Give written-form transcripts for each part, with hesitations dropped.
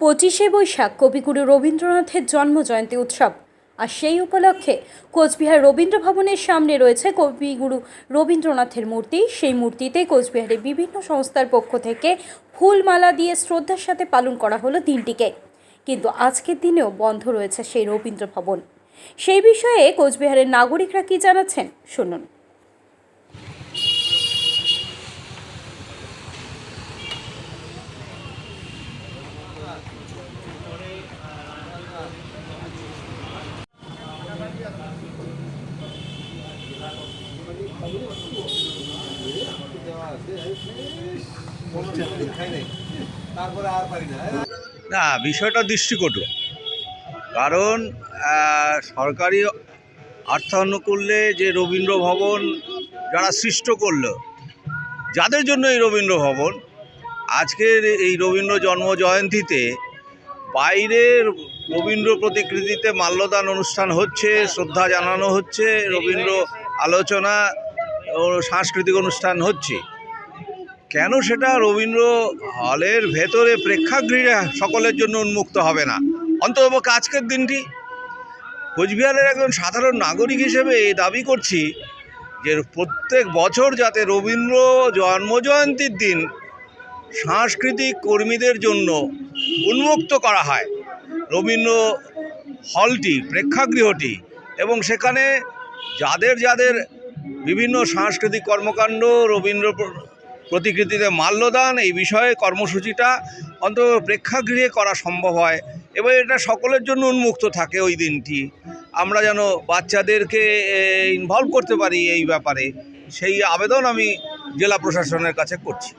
25শে বৈশাখ কবিগুরু রবীন্দ্রনাথের জন্মজয়ন্তী উৎসব, আর সেই উপলক্ষে কোচবিহার রবীন্দ্র ভবনের সামনে রয়েছে কবিগুরু রবীন্দ্রনাথের মূর্তি। সেই মূর্তিতে কোচবিহারের বিভিন্ন সংস্থার পক্ষ থেকে ফুলমালা দিয়ে শ্রদ্ধার সাথে পালন করা হলো দিনটিকে। কিন্তু আজকের দিনেও বন্ধ রয়েছে সেই রবীন্দ্র ভবন। সেই বিষয়ে কোচবিহারের নাগরিকরা কি জানাচ্ছেন শুনুন। না, বিষয়টা দৃষ্টিকটু। কারণ সরকারি অর্থানুকূল্যে যে রবীন্দ্র ভবন যারা সৃষ্ট করলো, যাদের জন্য এই রবীন্দ্র ভবন, আজকের এই রবীন্দ্র জন্মজয়ন্তীতে বাইরে রবীন্দ্র প্রতিকৃতিতে মাল্যদান অনুষ্ঠান হচ্ছে, শ্রদ্ধা জানানো হচ্ছে, রবীন্দ্র আলোচনা ও সাংস্কৃতিক অনুষ্ঠান হচ্ছে। কেন সেটা রবীন্দ্র হলের ভেতরে প্রেক্ষাগৃহে সকলের জন্য উন্মুক্ত হবে না? অন্ততপক্ষে আজকের দিনটি কোচবিহারের একজন সাধারণ নাগরিক হিসেবে দাবি করছি যে প্রত্যেক বছর যাতে রবীন্দ্র জন্মজয়ন্তীর দিন সাংস্কৃতিক কর্মীদের জন্য উন্মুক্ত করা হয় রবীন্দ্র হলটি, প্রেক্ষাগৃহটি, এবং সেখানে যাদের যাদের বিভিন্ন সাংস্কৃতিক কর্মকাণ্ড, রবীন্দ্র প্রতিকৃতিতে মাল্যদান, এই বিষয়ে কর্মসূচিটা অন্তত প্রেক্ষাগৃহে করা সম্ভব হয় এবং এটা সকলের জন্য উন্মুক্ত থাকে ওই দিনটি। আমরা যেন বাচ্চাদেরকে ইনভলভ করতে পারি এই ব্যাপারে, সেই আবেদন আমি জেলা প্রশাসনের কাছে করছি।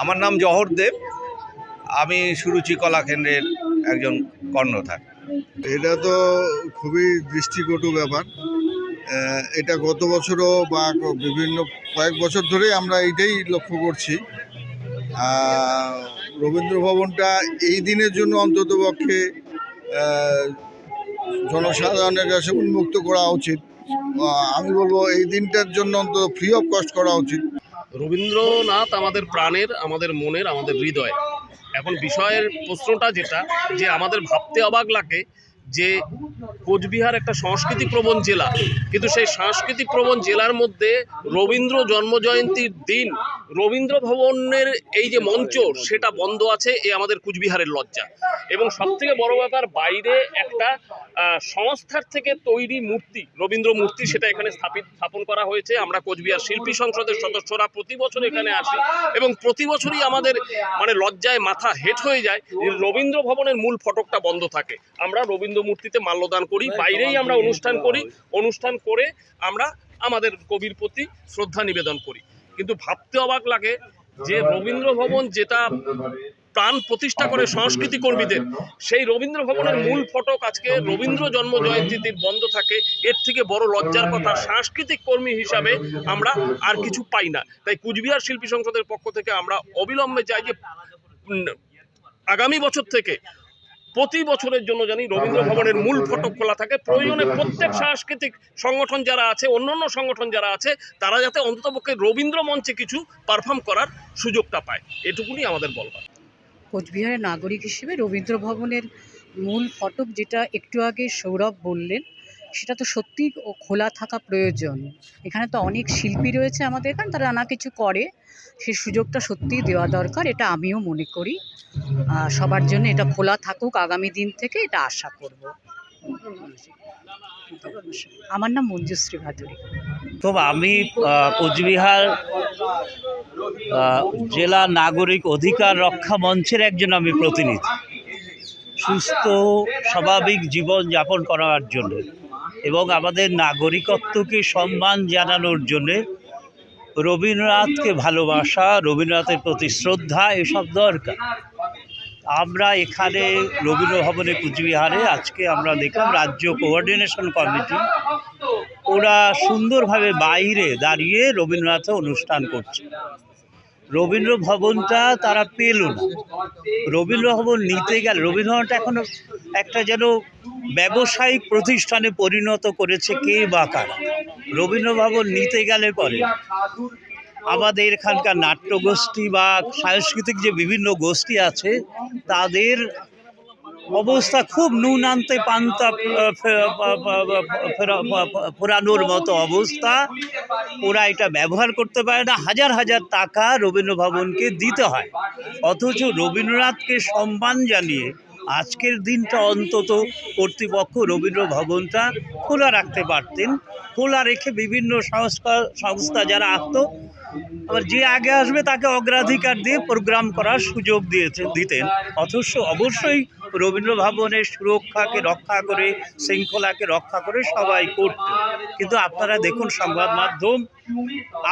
আমার নাম জহর দেব, আমি সুরুচি কলা কেন্দ্রের একজন কর্ণধার। এটা তো খুবই দৃষ্টিকটু ব্যাপার। এটা গত বছরও বা বিভিন্ন কয়েক বছর ধরে আমরা এইটাই লক্ষ্য করছি। রবীন্দ্র ভবনটা এই দিনের জন্য অন্ততপক্ষে জনসাধারণের কাছে উন্মুক্ত করা উচিত। আমি বলবো এই দিনটার জন্য অন্তত ফ্রি অফ কস্ট করা উচিত। রবীন্দ্রনাথ আমাদের প্রাণের, আমাদের মনের, আমাদের হৃদয়। এখন বিষয়ের প্রশ্নটা যেটা, যে আমাদের ভাবতে অবাক লাগে যে কোচবিহার একটা সংস্কৃতি প্রবণ জেলা, কিন্তু সেই সাংস্কৃতিক প্রবণ জেলার মধ্যে রবীন্দ্র জন্মজয়ন্তীর দিন রবীন্দ্র ভবনের এই যে মঞ্চ, সেটা বন্ধ আছে। এ আমাদের কোচবিহারের লজ্জা। এবং সবথেকে বড় ব্যাপার, বাইরে একটা সংস্থার থেকে তৈরি মূর্তি, রবীন্দ্র মূর্তি, সেটা এখানে স্থাপন করা হয়েছে। আমরা কোচবিহার শিল্পী সংসদের সদস্যরা প্রতি বছর এখানে আসি এবং প্রতি বছরই আমাদের লজ্জায় মাথা হেঁট হয়ে যায় যে রবীন্দ্র ভবনের মূল ফটকটা বন্ধ থাকে। আমরা রবীন্দ্র মূর্তিতে মাল্যদান করি, বাইরেই আমরা অনুষ্ঠান করি, অনুষ্ঠান করে আমরা আমাদের কবির প্রতি শ্রদ্ধা নিবেদন করি। কিন্তু ভাবতে অবাক লাগে যে রবীন্দ্র ভবন যেটা প্রাণ প্রতিষ্ঠা করে সংস্কৃতি কর্মীদের, সেই রবীন্দ্র ভবনের মূল ফটক আজকে রবীন্দ্র জন্ম জয়ন্তীতে বন্ধ থাকে। এর থেকে বড় লজ্জার কথা সাংস্কৃতিক কর্মী হিসাবে আমরা আর কিছু পাই না। তাই কোচবিহার শিল্পী সংসদের পক্ষ থেকে আমরা অবিলম্বে চাই যে আগামী বছর থেকে প্রতি বছরের জন্য জানি রবীন্দ্র ভবনের মূল ফটক খোলা থাকে। প্রয়োজনে প্রত্যেক সাংস্কৃতিক সংগঠন যারা আছে, অন্যান্য সংগঠন যারা আছে, তারা যাতে অন্ততপক্ষে রবীন্দ্র মঞ্চে কিছু পারফর্ম করার সুযোগটা পায়, এটুকুনি আমাদের বলবার। কোচবিহারের নাগরিক হিসেবে রবীন্দ্র ভবনের মূল ফটক, যেটা একটু আগে সৌরভ বললেন, সেটা তো সত্যি খোলা থাকা প্রয়োজন। এখানে তো অনেক শিল্পী রয়েছে আমাদের এখানে, তারা নানা কিছু করে, সেই সুযোগটা সত্যিই দেওয়া দরকার, এটা আমিও মনে করি। সবার জন্য এটা খোলা থাকুক, আগামী দিন থেকে এটা আশা করব। আমার নাম মঞ্জুশ্রী ভাদুরী। তো আমি কোচবিহার জেলা নাগরিক অধিকার রক্ষা মঞ্চের একজন আমি প্রতিনিধি। সুস্থ স্বাভাবিক জীবন যাপন করার জন্য এবং আমাদের নাগরিকত্বকে সম্মান জানানোর জন্যে রবীন্দ্রনাথকে ভালোবাসা, রবীন্দ্রনাথের প্রতি শ্রদ্ধা, এসব দরকার। আমরা এখানে রবীন্দ্র ভবনে কোচবিহারে আজকে আমরা দেখলাম রাজ্য কোঅর্ডিনেশন কমিটি, ওরা সুন্দরভাবে বাইরে দাঁড়িয়ে রবীন্দ্রনাথের অনুষ্ঠান করছে। রবীন্দ্র ভবনটা তারা পেল না। রবীন্দ্র ভবন নিতে গেলে, রবীন্দ্র ভবনটা এখনো একটা যেন ব্যবসায়িক প্রতিষ্ঠানে পরিণত করেছে কে বা কারা। রবীন্দ্র ভবন নিতে গেলে পরে আমাদের এখানকার নাট্যগোষ্ঠী বা সাংস্কৃতিক যে বিভিন্ন গোষ্ঠী আছে তাদের অবস্থা খুব নুনান্তে পান্তা ফোরানোর মতো অবস্থা। ওরা এটা ব্যবহার করতে পারে না, হাজার হাজার টাকা রবীন্দ্র ভবনকে দিতে হয়। অথচ রবীন্দ্রনাথকে সম্মান জানিয়ে আজকের দিনটা অন্তত কর্তৃপক্ষ রবীন্দ্র ভবনটা খোলা রাখতে পারতেন। খোলা রেখে বিভিন্ন সংস্থা যারা আসতো, আবার যে আগে আসবে তাকে অগ্রাধিকার দিয়ে প্রোগ্রাম করার সুযোগ দিতেন। অথচ অবশ্যই রবীন্দ্র ভবনের সুরক্ষাকে রক্ষা করে, শৃঙ্খলাকে রক্ষা করে সবাই করত। কিন্তু আপনারা দেখুন সংবাদ মাধ্যম,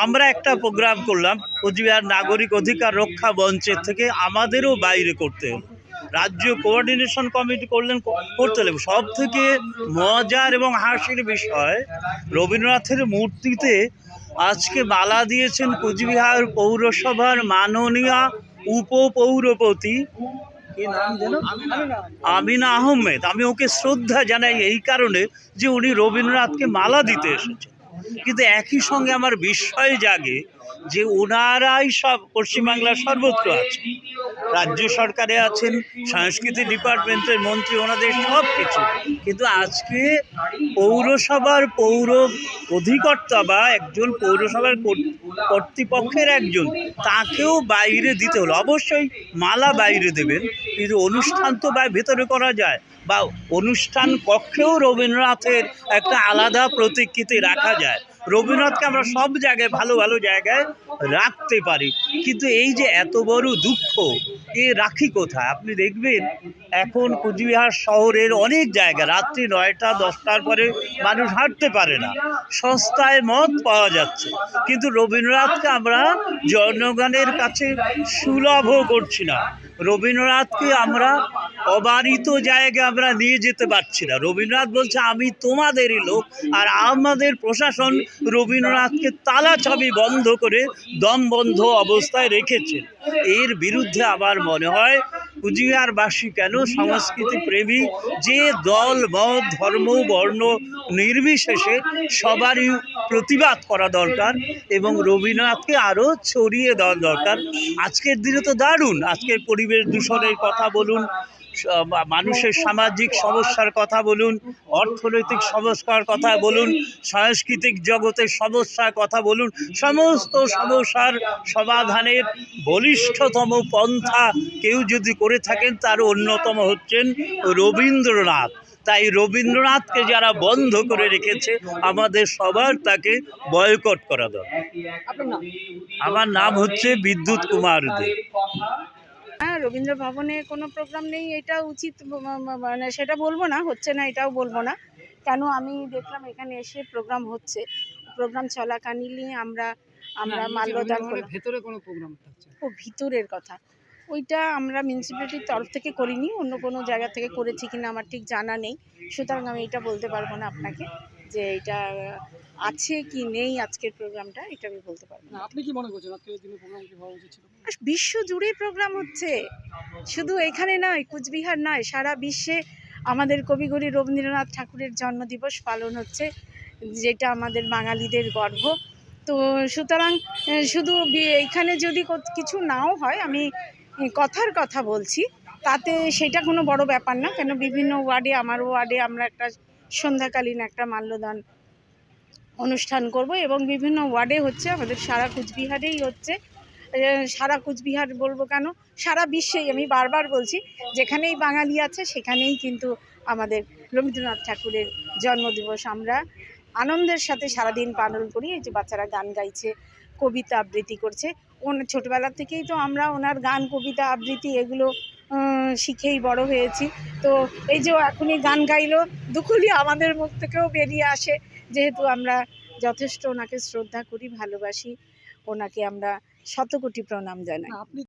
আমরা একটা প্রোগ্রাম করলাম কোচবিহার নাগরিক অধিকার রক্ষা মঞ্চের থেকে, আমাদেরও বাইরে করতে হলো। রাজ্য কোঅর্ডিনেশন কমিটি করতে হলো। সব থেকে মজার এবং হাসির বিষয়, রবীন্দ্রনাথের মূর্তিতে আজকে মালা দিয়েছেন কোচবিহার পৌরসভার মাননীয় উপপৌরপতি, কি নাম যেন, আমিনা আহমেদ। আমি ওকে শ্রদ্ধা জানাই এই কারণে যে উনি রবীন্দ্রনাথকে মালা দিতে এসেছেন। কিন্তু একই সঙ্গে আমার বিস্ময় জাগে যে ওনারাই সব পশ্চিমবাংলার সর্বত্র আছে, রাজ্য সরকারে আছেন, সংস্কৃতি ডিপার্টমেন্টের মন্ত্রী, ওনাদের সব কিছু। কিন্তু আজকে পৌরসভার পৌর অধিকর্তা বা একজন পৌরসভার কর্তৃপক্ষের একজন, তাকেও বাইরে দিতে হলো। অবশ্যই মালা বাইরে দেবেন, কিন্তু অনুষ্ঠান তো ভেতরে করা যায়, বা অনুষ্ঠান কক্ষেও রবীন্দ্রনাথের একটা আলাদা প্রতিকৃতি রাখা যায়। রবীন্দ্রনাথকে আমরা সব জায়গায় ভালো ভালো জায়গায় রাখতে পারি, কিন্তু এই যে এত বড় দুঃখ, এ রাখি কোথায়? আপনি দেখবেন এখন কোচবিহার শহরের অনেক জায়গা রাত্রি 9টা 10টার পরে মানুষ হাঁটতে পারে না, সস্তায় মদ পাওয়া যাচ্ছে, কিন্তু রবীন্দ্রনাথকে আমরা জনগণের কাছে সুলভ করছি না। রবীন্দ্রনাথকে আমরা অবারিত জায়গায় আমরা নিয়ে যেতে পারছি না। রবীন্দ্রনাথ বলছে আমি তোমাদেরই লোক, আর আমাদের প্রশাসন রবীন্দ্রনাথকে তালা চাবি বন্ধ করে দমবন্ধ অবস্থায় রেখেছে। এর বিরুদ্ধে আমার মনে হয় কুচবিহারবাসী কেন, সংস্কৃতি প্রেমী যে দল, মত, ধর্ম, বর্ণ নির্বিশেষে সবারই প্রতিবাদ করা দরকার এবং রবীন্দ্রনাথকে আরও ছড়িয়ে দেওয়া দরকার। আজকের দিনে তো দারুণ, আজকের পরিবেশ দূষণের কথা বলুন, মানুষের সামাজিক সমস্যার কথা বলুন, অর্থনৈতিক সমস্যার কথা বলুন, সাংস্কৃতিক জগতের সমস্যার কথা বলুন, সমস্ত সমস্যার সমাধানের বলিষ্ঠতম পন্থা কেউ যদি করে থাকেন তার অন্যতম হচ্ছেন রবীন্দ্রনাথ। তাই রবীন্দ্রনাথকে যারা বন্ধ করে রেখেছে আমাদের সবার তাকে বয়কট করা দরকার। আমার নাম হচ্ছে বিদ্যুৎ কুমার দে। হ্যাঁ, রবীন্দ্র ভবনে কোনো প্রোগ্রাম নেই এটা উচিত, মানে সেটা বলবো না, হচ্ছে না এটাও বলবো না। কেন, আমি দেখলাম এখানে এসে প্রোগ্রাম হচ্ছে, প্রোগ্রাম চলাকালীনই আমরা মাল্যদান করলাম। ভেতরে কোনো প্রোগ্রাম থাকছে? ও ভিতরের কথা, ওইটা আমরা মিউনিসিপ্যালিটির তরফ থেকে করিনি, অন্য কোনো জায়গা থেকে করেছি কিনা আমার ঠিক জানা নেই, সুতরাং আমি এটা বলতে পারবো না আপনাকে যে এটা আছে কি নেই আজকের প্রোগ্রামটা, এটা আমি বলতে পারবো না। আপনি কি মনে করছেন আজকের দিনে প্রোগ্রাম কি হওয়া উচিত ছিল? বিশ্ব জুড়ে প্রোগ্রাম হচ্ছে, শুধু এখানে নয়, কুচবিহার নয়, সারা বিশ্বে আমাদের কবিগুরু রবীন্দ্রনাথ ঠাকুরের জন্মদিবস পালন হচ্ছে, যেটা আমাদের বাঙালিদের গর্ব। তো সুতরাং শুধু এইখানে যদি কিছু নাও হয়, আমি কথার কথা বলছি, তাতে সেটা কোনো বড় ব্যাপার না। কেন, বিভিন্ন ওয়ার্ডে, আমার ওয়ার্ডে আমরা একটা সন্ধ্যাকালীন একটা মাল্যদান অনুষ্ঠান করব এবং বিভিন্ন ওয়ার্ডে হচ্ছে, আমাদের সারা কুচবিহারেই হচ্ছে। সারা কুচবিহার বলবো কেন, সারা বিশ্বেই, আমি বারবার বলছি, যেখানেই বাঙালি আছে সেখানেই কিন্তু আমাদের রবীন্দ্রনাথ ঠাকুরের জন্মদিবস আমরা আনন্দের সাথে সারাদিন পালন করি। এই যে বাচ্চারা গান গাইছে, কবিতা আবৃত্তি করছে, ছোটোবেলা থেকেই তো আমরা ওনার গান, কবিতা, আবৃত্তি এগুলো শিখেই বড় হয়েছি। তো এই যে এখনই গান গাইলো, দুকুলি আমাদের মুখ থেকেও বেরিয়ে আসে, যেহেতু আমরা যথেষ্ট ওনাকে শ্রদ্ধা করি, ভালোবাসি, ওনাকে আমরা শতকোটি প্রণাম জানাই। আপনি